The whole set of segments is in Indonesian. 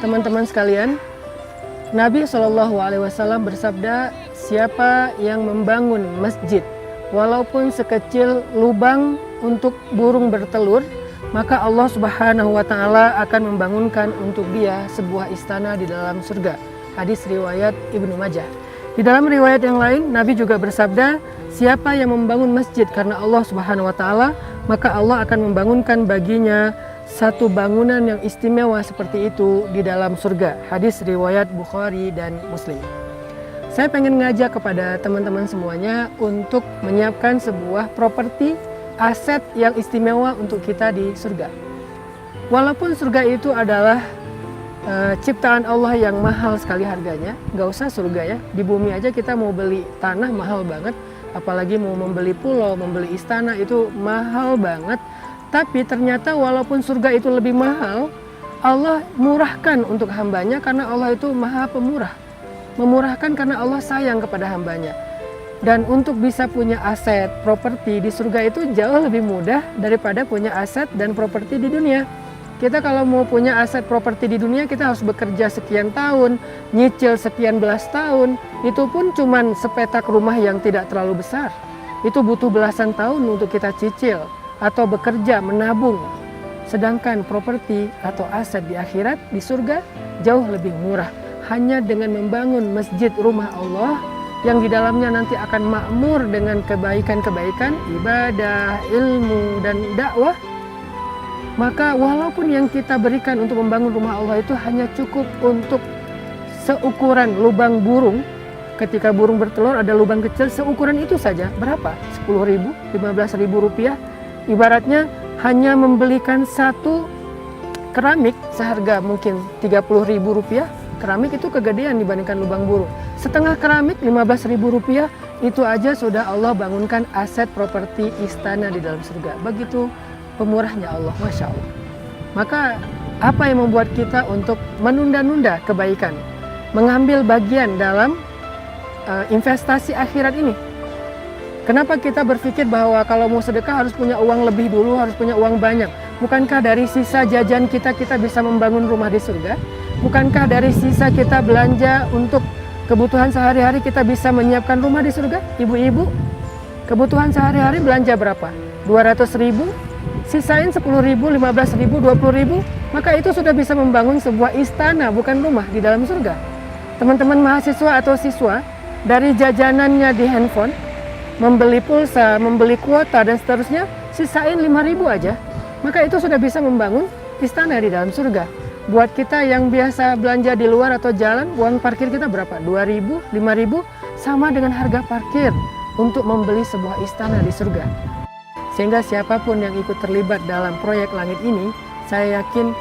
teman-teman sekalian, Nabi SAW bersabda, siapa yang membangun masjid walaupun sekecil lubang untuk burung bertelur, maka Allah Subhanahu wa Ta'ala akan membangunkan untuk dia sebuah istana di dalam surga. Hadis riwayat Ibnu Majah. Di dalam riwayat yang lain, Nabi juga bersabda, siapa yang membangun masjid karena Allah Subhanahu wa Ta'ala, maka Allah akan membangunkan baginya satu bangunan yang istimewa seperti itu di dalam surga. Hadis riwayat Bukhari dan Muslim. Saya pengen ngajak kepada teman-teman semuanya untuk menyiapkan sebuah properti, aset yang istimewa untuk kita di surga. Walaupun surga itu adalah ciptaan Allah yang mahal sekali harganya, nggak usah surga ya, di bumi aja kita mau beli tanah mahal banget, apalagi mau membeli pulau, membeli istana itu mahal banget. Tapi ternyata walaupun surga itu lebih mahal, Allah murahkan untuk hambanya karena Allah itu maha pemurah. Memurahkan karena Allah sayang kepada hambanya. Dan untuk bisa punya aset, properti di surga itu jauh lebih mudah daripada punya aset dan properti di dunia. Kita kalau mau punya aset properti di dunia, kita harus bekerja sekian tahun, nyicil sekian belas tahun. Itu pun cuman sepetak rumah yang tidak terlalu besar. Itu butuh belasan tahun untuk kita cicil atau bekerja, menabung. Sedangkan properti atau aset di akhirat, di surga, jauh lebih murah. Hanya dengan membangun masjid rumah Allah yang di dalamnya nanti akan makmur dengan kebaikan-kebaikan, ibadah, ilmu, dan dakwah, maka walaupun yang kita berikan untuk membangun rumah Allah itu hanya cukup untuk seukuran lubang burung, ketika burung bertelur ada lubang kecil seukuran itu saja, berapa? 10.000, 15.000 rupiah. Ibaratnya hanya membelikan satu keramik seharga mungkin 30.000 rupiah. Keramik itu kegedean dibandingkan lubang burung. Setengah keramik 15.000 rupiah, itu aja sudah Allah bangunkan aset properti istana di dalam surga. Begitu pemurahnya Allah, Masya Allah. Maka apa yang membuat kita untuk menunda-nunda kebaikan, mengambil bagian dalam investasi akhirat ini? Kenapa kita berpikir bahwa kalau mau sedekah harus punya uang lebih dulu, harus punya uang banyak? Bukankah dari sisa jajan kita bisa membangun rumah di surga? Bukankah dari sisa kita belanja untuk kebutuhan sehari-hari kita bisa menyiapkan rumah di surga? Ibu-ibu, kebutuhan sehari-hari belanja berapa? 200.000? Sisain 10.000, 15.000, 20.000? Maka itu sudah bisa membangun sebuah istana, bukan rumah di dalam surga. Teman-teman mahasiswa atau siswa, dari jajanannya di handphone, membeli pulsa, membeli kuota, dan seterusnya, sisain 5.000 aja. Maka itu sudah bisa membangun istana di dalam surga. Buat kita yang biasa belanja di luar atau jalan, uang parkir kita berapa? 2.000, 5.000, sama dengan harga parkir untuk membeli sebuah istana di surga. Sehingga siapapun yang ikut terlibat dalam proyek langit ini, saya yakin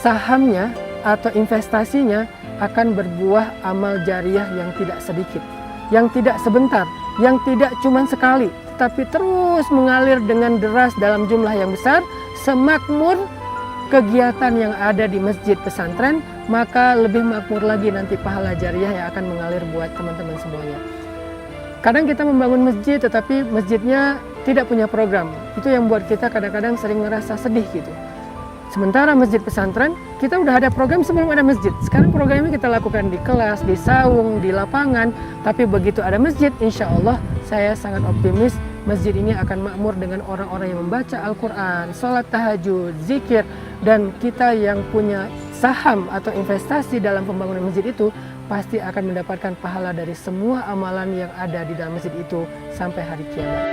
sahamnya atau investasinya akan berbuah amal jariah yang tidak sedikit, yang tidak sebentar, yang tidak cuma sekali, tapi terus mengalir dengan deras dalam jumlah yang besar. Semakmur kegiatan yang ada di masjid pesantren, maka lebih makmur lagi nanti pahala jariah yang akan mengalir buat teman-teman semuanya. Kadang kita membangun masjid tetapi masjidnya tidak punya program. Itu yang buat kita kadang-kadang sering merasa sedih gitu. Sementara masjid pesantren, kita udah ada program sebelum ada masjid. Sekarang programnya kita lakukan di kelas, di saung, di lapangan. Tapi begitu ada masjid, insya Allah saya sangat optimis masjid ini akan makmur dengan orang-orang yang membaca Al-Quran, sholat tahajud, zikir. Dan kita yang punya saham atau investasi dalam pembangunan masjid itu pasti akan mendapatkan pahala dari semua amalan yang ada di dalam masjid itu sampai hari kiamat.